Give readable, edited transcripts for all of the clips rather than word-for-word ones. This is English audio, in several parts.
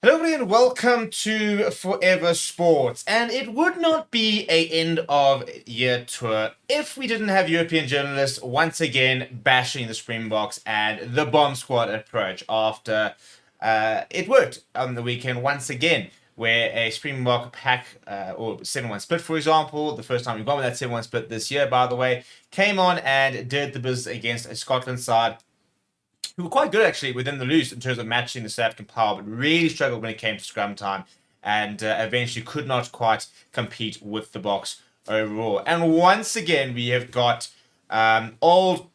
Hello everybody and welcome to Forever Sports. And it would not be a end of year tour if we didn't have European journalists once again bashing the Springboks and the bomb squad approach after it worked on the weekend once again, where a Springbok pack or 7-1 split, for example, the first time we've gone with that 7-1 split this year, by the way, came on and did the business against a Scotland side who were quite good actually within the loose in terms of matching the South African power, but really struggled when it came to scrum time and eventually could not quite compete with the Boks overall. And once again, we have got old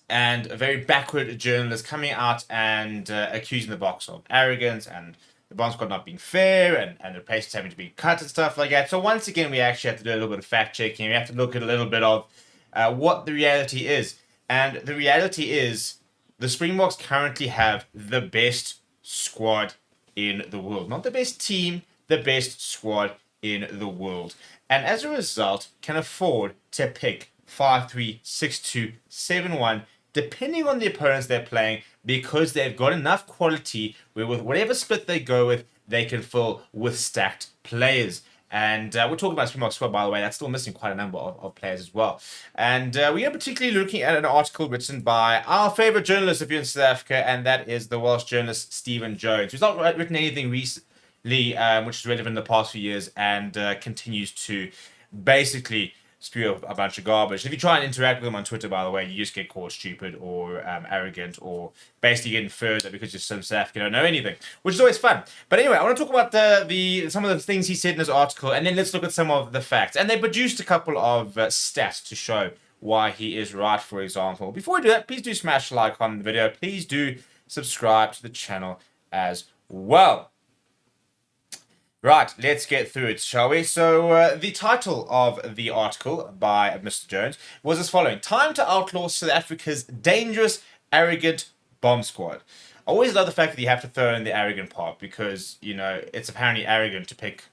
and very backward journalists coming out and accusing the Boks of arrogance and the bomb squad not being fair and the places having to be cut and stuff like that. So once again, we actually have to do a little bit of fact checking. We have to look at a little bit of what the reality is. And the reality is the Springboks currently have the best squad in the world. Not the best team, the best squad in the world. And as a result, can afford to pick 5-3, 6-2, 7-1, depending on the opponents they're playing, because they've got enough quality where with whatever split they go with, they can fill with stacked players. And we're talking about Springbok squad, by the way. That's still missing quite a number of players as well. And we are particularly looking at an article written by our favorite journalist if you're in South Africa, and that is the Welsh journalist Stephen Jones, who's not written anything recently which is relevant in the past few years, and continues to basically spew a bunch of garbage. If you try and interact with them on Twitter, by the way, you just get called stupid or arrogant or basically getting further because you're some South African don't know anything, which is always fun. But anyway, I want to talk about the some of the things he said in his article, and then let's look at some of the facts. And they produced a couple of stats to show why he is right, for example. Before we do that, please do smash a like on the video. Please do subscribe to the channel as well. Right, let's get through it, shall we? So, the title of the article by Mr. Jones was as following: Time to outlaw South Africa's dangerous, arrogant bomb squad. I always love the fact that you have to throw in the arrogant part because, you know, it's apparently arrogant to pick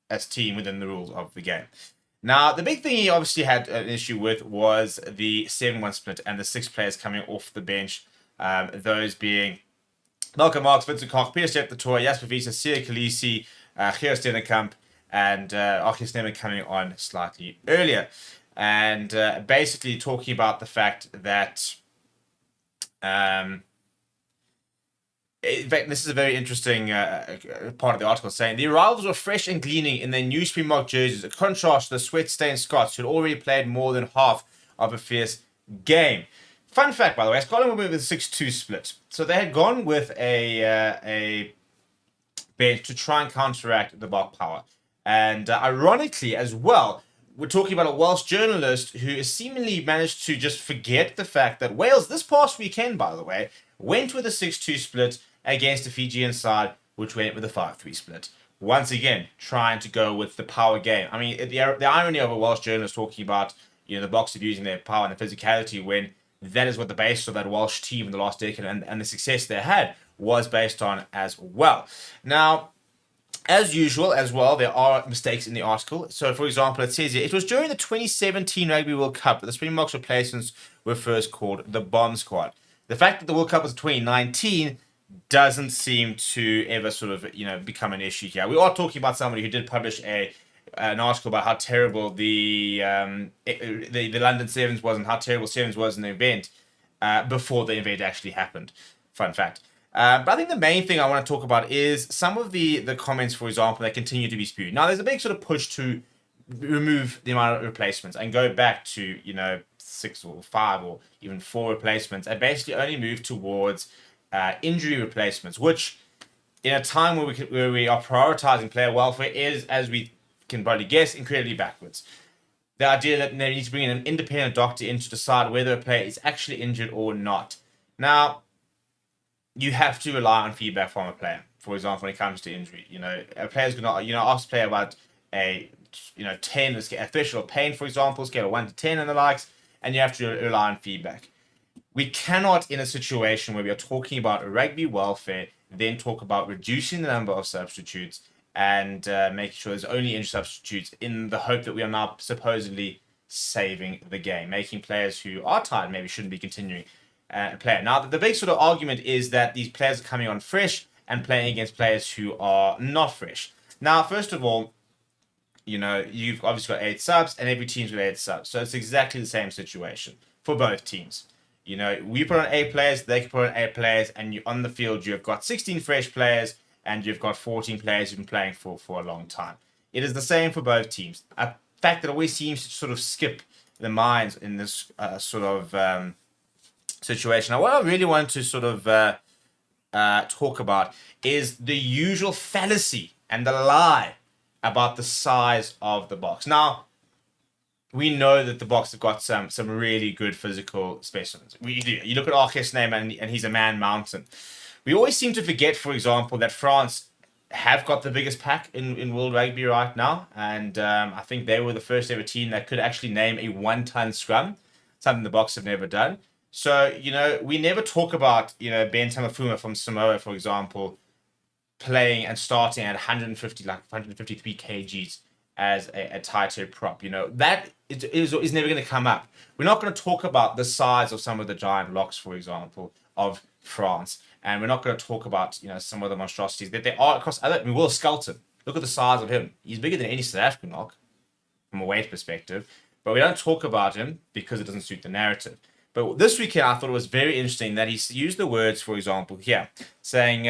as team within the rules of the game. Now, the big thing he obviously had an issue with was the 7-1 split and the 6 players coming off the bench, those being Malcolm Marx, Vincent Koch, Peter Step, the Tour, Jasper Wiese, Sia Khaleesi, Geo Stenenkamp, and Archie Sneman coming on slightly earlier. And basically talking about the fact that, in fact, this is a very interesting part of the article saying the arrivals were fresh and gleaming in their new Springbok jerseys, a contrast to the sweat-stained Scots who had already played more than half of a fierce game. Fun fact, by the way, Scotland went with a 6-2 split. So they had gone with a bench to try and counteract the Bok power. And ironically, as well, we're talking about a Welsh journalist who has seemingly managed to just forget the fact that Wales, this past weekend, by the way, went with a 6-2 split against a Fijian side, which went with a 5-3 split. Once again, trying to go with the power game. I mean, the irony of a Welsh journalist talking about, you know, the Boks abusing their power and the physicality when that is what the base of that Welsh team in the last decade and the success they had was based on as well. Now, as usual, as well, there are mistakes in the article. So, for example, it says here, it was during the 2017 Rugby World Cup that the Springboks replacements were first called the Bomb Squad. The fact that the World Cup was 2019 doesn't seem to ever sort of, you know, become an issue here. We are talking about somebody who did publish an article about how terrible the London Sevens was and how terrible Sevens was in the event before the event actually happened. Fun fact. But I think the main thing I want to talk about is some of the comments, for example, that continue to be spewed. Now, there's a big sort of push to remove the amount of replacements and go back to, you know, 6 or 5 or even 4 replacements and basically only move towards injury replacements, which in a time where we are prioritizing player welfare is, as we can probably guess, incredibly backwards. The idea that they need to bring in an independent doctor in to decide whether a player is actually injured or not. Now, you have to rely on feedback from a player. For example, when it comes to injury, you know, a player's gonna, you know, ask a player about a, you know, 10, let's get official pain, for example, scale of 1 to 10 and the likes, and you have to rely on feedback. We cannot, in a situation where we are talking about rugby welfare, then talk about reducing the number of substitutes and making sure there's only injured substitutes in the hope that we are now supposedly saving the game, making players who are tired maybe shouldn't be continuing play. Now, the big sort of argument is that these players are coming on fresh and playing against players who are not fresh. Now, first of all, you've obviously got 8 subs, and every team's got 8 subs. So it's exactly the same situation for both teams. We put on 8 players, they can put on 8 players, and on the field, you've got 16 fresh players, and you've got 14 players who've been playing for a long time. It is the same for both teams. A fact that always seems to sort of skip the minds in this sort of situation. Now, what I really want to sort of talk about is the usual fallacy and the lie about the size of the box. Now, we know that the box have got some really good physical specimens. You look at Arcus' name, and he's a man mountain. We always seem to forget, for example, that France have got the biggest pack in World Rugby right now, and I think they were the first ever team that could actually name a 1-ton scrum, something the box have never done. So, we never talk about, Ben Tamafuma from Samoa, for example, playing and starting at 153 kgs as a tighter prop. That is never going to come up. We're not going to talk about the size of some of the giant locks, for example, of France. And we're not going to talk about, some of the monstrosities that there are across other. Will Skelton, look at the size of him. He's bigger than any South African lock from a weight perspective. But we don't talk about him because it doesn't suit the narrative. But this weekend, I thought it was very interesting that he used the words, for example, here, saying,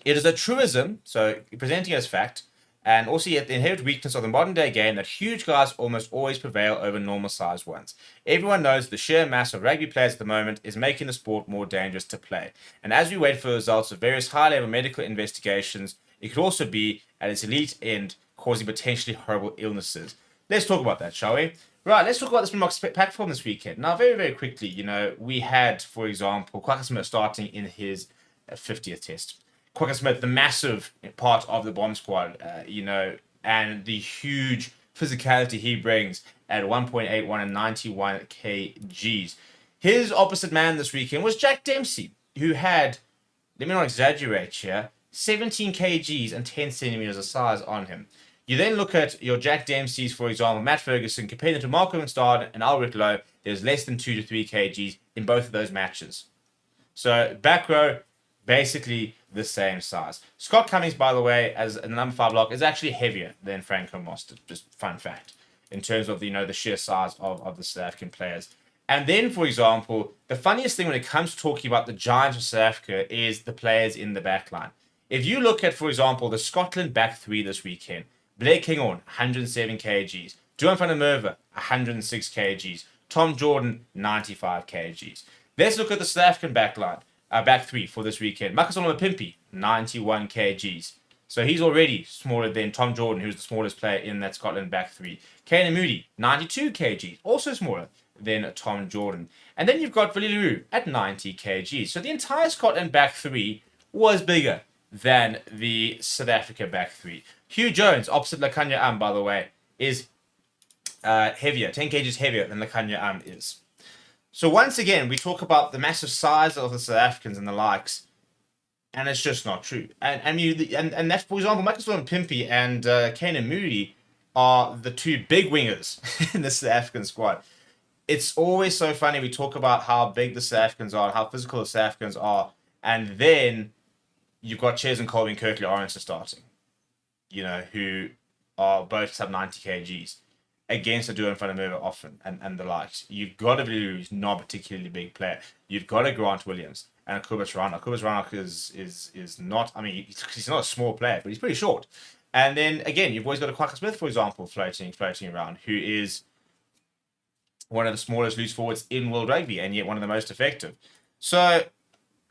it is a truism, so presenting as fact, and also yet the inherent weakness of the modern day game that huge guys almost always prevail over normal sized ones. Everyone knows the sheer mass of rugby players at the moment is making the sport more dangerous to play. And as we wait for the results of various high level medical investigations, it could also be at its elite end causing potentially horrible illnesses. Let's talk about that, shall we? Right, let's talk about the Springbok pack form this weekend. Now, very, very quickly, we had, for example, Kwagga Smith starting in his 50th test. Kwagga Smith, the massive part of the bomb squad, and the huge physicality he brings at 1.81 and 91 kgs. His opposite man this weekend was Jack Dempsey, who had, let me not exaggerate here, 17 kgs and 10 centimeters of size on him. You then look at your Jack Dempsey's, for example, Matt Ferguson, compare them to Marco Winstad and Albert Lowe. There's less than 2 to 3 kgs in both of those matches. So back row, basically the same size. Scott Cummings, by the way, as a number 5 lock, is actually heavier than Franco Mostert. Just fun fact, in terms of the sheer size of the South African players. And then, for example, the funniest thing when it comes to talking about the giants of South Africa is the players in the back line. If you look at, for example, the Scotland back 3 this weekend, Blair Kinghorn, 107 kgs. Duan van der Merwe, 106 kgs. Tom Jordan, 95 kgs. Let's look at the South African back 3 for this weekend. Makazole Mapimpi, 91 kgs. So he's already smaller than Tom Jordan, who's the smallest player in that Scotland back 3. Kane Moody, 92 kgs. Also smaller than Tom Jordan. And then you've got Willie Leroux at 90 kgs. So the entire Scotland back 3 was bigger than the South Africa back 3. Hugh Jones, opposite Lakanya by the way, is heavier, 10 kgs heavier than Lakanya is. So once again, we talk about the massive size of the South Africans and the likes, and it's just not true. And that's, for example, Makazole Mapimpi and Kane Moody are the 2 big wingers in the South African squad. It's always so funny. We talk about how big the South Africans are, how physical the South Africans are, and then you've got Ches and Colby and Kirkley Orange starting, who are both sub 90 kgs against a Duan van der Merwe often and the likes. You've got a Blue who's not a particularly big player. You've got a Grant Williams and a Kobus Rana. Kobus Rana is not, he's not a small player, but he's pretty short. And then again, you've always got a Kwagga Smith, for example, floating around, who is one of the smallest loose forwards in World Rugby and yet one of the most effective. So,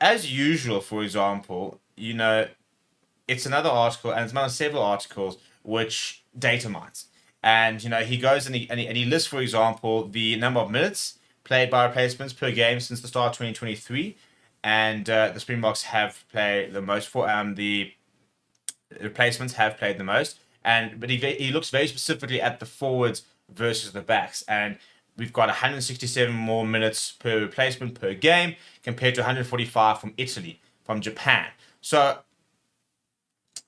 as usual, for example, it's another article, and it's one of several articles which data mines. And, he goes and he lists, for example, the number of minutes played by replacements per game since the start of 2023. And the Springboks have played the most for the replacements have played the most. But he looks very specifically at the forwards versus the backs. And we've got 167 more minutes per replacement per game compared to 145 from Italy, from Japan. So,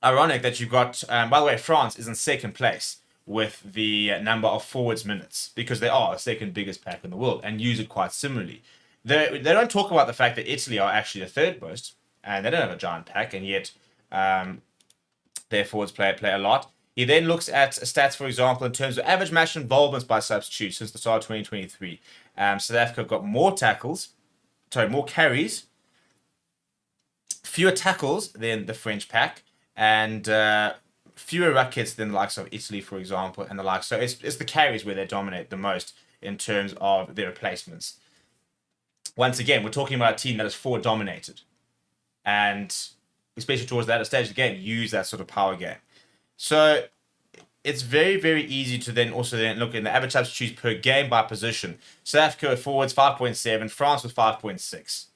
ironic that you've got, by the way, France is in second place with the number of forwards minutes because they are the second biggest pack in the world and use it quite similarly. They don't talk about the fact that Italy are actually the third most and they don't have a giant pack, and yet their forwards play a lot. He then looks at stats, for example, in terms of average match involvements by substitute since the start of 2023. South Africa have got more carries, fewer tackles than the French pack, and fewer ruck hits than the likes of Italy, for example, and the like. So it's the carries where they dominate the most in terms of their replacements. Once again, we're talking about a team that is forward dominated, and especially towards that stage of the game, use that sort of power game. So it's very, very easy to then also look in the average substitutes per game by position. South Africa with forwards 5.7, France with 5.6.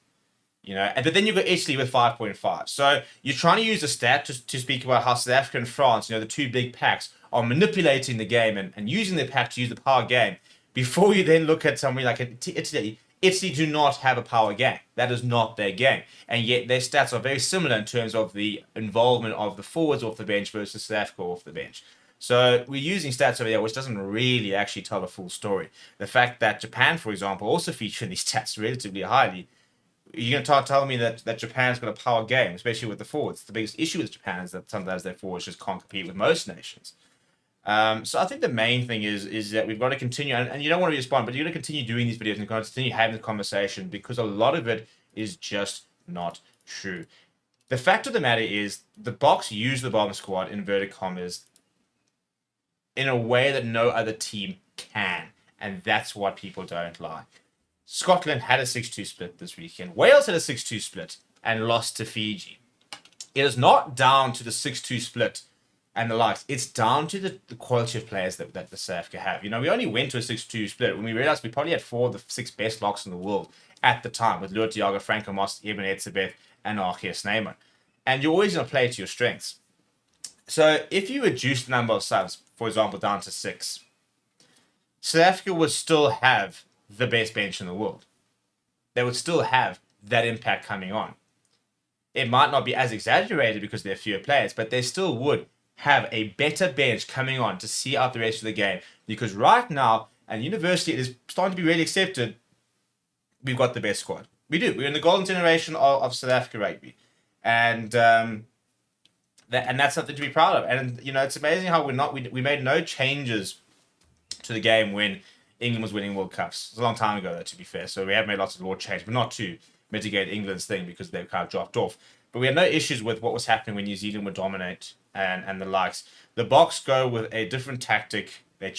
But then you've got Italy with 5.5. So you're trying to use a stat to speak about how South Africa and France, the two big packs, are manipulating the game and using their pack to use the power game before you then look at somebody like Italy. Italy do not have a power game. That is not their game. And yet their stats are very similar in terms of the involvement of the forwards off the bench versus South Africa off the bench. So we're using stats over there, which doesn't really actually tell the full story. The fact that Japan, for example, also feature in these stats relatively highly, you're going to tell me that Japan's got a power game, especially with the forwards. The biggest issue with Japan is that sometimes their forwards just can't compete with most nations. So I think the main thing is that we've got to continue, and you don't want to respond, but you're going to continue doing these videos and you've got to continue having the conversation because a lot of it is just not true. The fact of the matter is the Boks use the bomb squad, inverted commas, in a way that no other team can, and that's what people don't like. Scotland had a 6-2 split this weekend. Wales had a 6-2 split and lost to Fiji. It is not down to the 6-2 split and the likes. It's down to the quality of players that the South Africa have. We only went to a 6-2 split when we realized we probably had 4 of the 6 best locks in the world at the time with Lua Tiago, Franco Moss, Eben Etzebeth, and Archie Snyman. And you're always going to play to your strengths. So if you reduce the number of subs, for example, down to 6, South Africa would still have the best bench in the world. They would still have that impact coming on. It might not be as exaggerated because there are fewer players, but they still would have a better bench coming on to see out the rest of the game. Because right now, and universally, it is starting to be really accepted, we've got the best squad. We do. We're in the golden generation of South Africa rugby. And that's something to be proud of. And, it's amazing how we made no changes to the game when England was winning World Cups. It's a long time ago, though, to be fair. So we have made lots of law change, but not to mitigate England's thing because they've kind of dropped off. But we had no issues with what was happening when New Zealand would dominate and the likes. The Boks go with a different tactic. They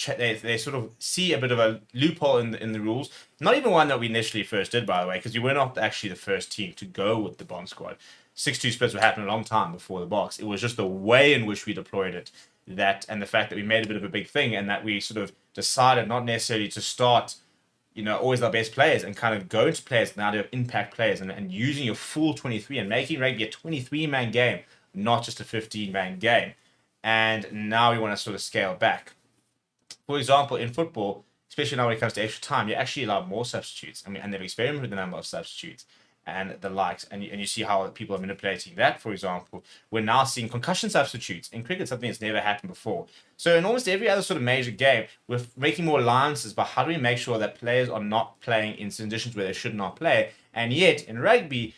sort of see a bit of a loophole in the rules. Not even one that we initially first did, by the way, because we were not actually the first team to go with the bomb squad. 6-2 splits would happen a long time before the Boks. It was just the way in which we deployed it, and the fact that we made a bit of a big thing, and that we sort of decided not necessarily to start, always our best players and kind of go into players now to impact players and using your full 23 and making rugby a 23-man game, not just a 15-man game. And now we want to sort of scale back. For example, in football, especially now when it comes to extra time, you actually allow more substitutes. And they've experimented with the number of substitutes and the likes. And you see how people are manipulating that, for example. We're now seeing concussion substitutes in cricket, something that's never happened before. So in almost every other sort of major game, we're making more alliances, but how do we make sure that players are not playing in conditions where they should not play? And yet, in rugby,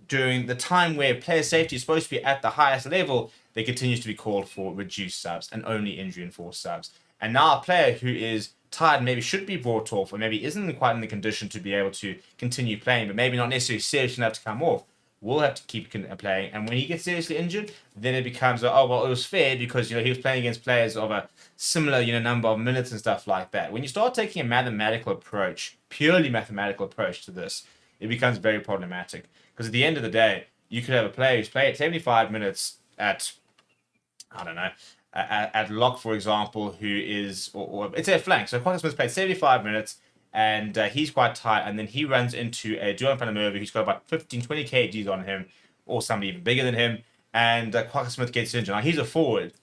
during the time where player safety is supposed to be at the highest level, there continues to be called for reduced subs and only injury-enforced subs. And now a player who is tired maybe should be brought off, or maybe isn't quite in the condition to be able to continue playing, but maybe not necessarily serious enough to come off, will have to keep playing. And when he gets seriously injured, then it becomes, it was fair because, he was playing against players of a similar, number of minutes and stuff like that. When you start taking a mathematical approach, purely mathematical approach to this, it becomes very problematic. Because at the end of the day, you could have a player who's played 75 minutes at, at lock, for example, who is, or it's a flank. So Kwagga Smith's played 75 minutes and he's quite tight. And then he runs into a Duan Panamerva who's got about 15, 20 kgs on him, or somebody even bigger than him. And Kwagga Smith gets injured. Now, he's a forward,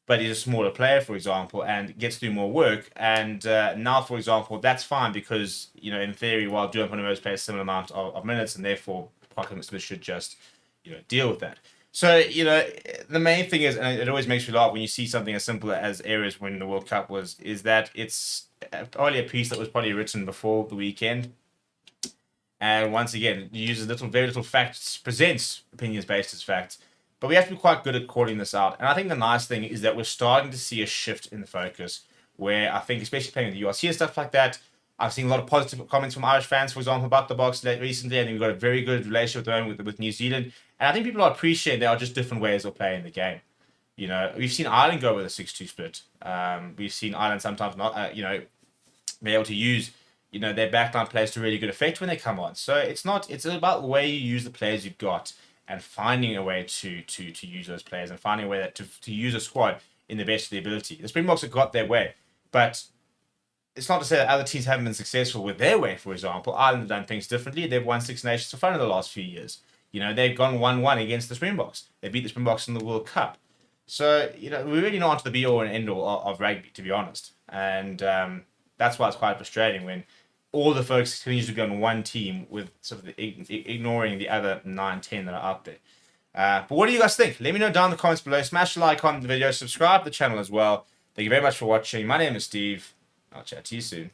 but he's a smaller player, for example, and gets to do more work. And now, for example, that's fine because, in theory, while Duan Panamerva's played a similar amount of minutes, and therefore Kwagga Smith should just, deal with that. So, the main thing is, and it always makes me laugh when you see something as simple as errors when the World Cup is that it's probably a piece that was probably written before the weekend. And once again, it uses very little facts, presents opinions based as facts. But we have to be quite good at calling this out. And I think the nice thing is that we're starting to see a shift in the focus where I think, especially playing with the URC and stuff like that, I've seen a lot of positive comments from Irish fans, for example, about the Box recently. I think we've got a very good relationship with New Zealand. And I think people are appreciating there are just different ways of playing the game. You know, we've seen Ireland go with a 6-2 split. We've seen Ireland sometimes not, be able to use, their backline players to really good effect when they come on. So it's about the way you use the players you've got and finding a way to use those players and finding a way to use a squad in the best of the ability. The Springboks have got their way, but it's not to say that other teams haven't been successful with their way. For example, Ireland have done things differently. They've won Six Nations for fun in the last few years. They've gone 1-1 against the Springboks. They beat the Springboks in the World Cup. So, we're really not onto the be-all and end-all of rugby, to be honest. And that's why it's quite frustrating when all the focus continues to be on one team with sort of ignoring the other 9-10 that are out there. But what do you guys think? Let me know down in the comments below. Smash the like on the video. Subscribe to the channel as well. Thank you very much for watching. My name is Steve. I'll chat to you soon.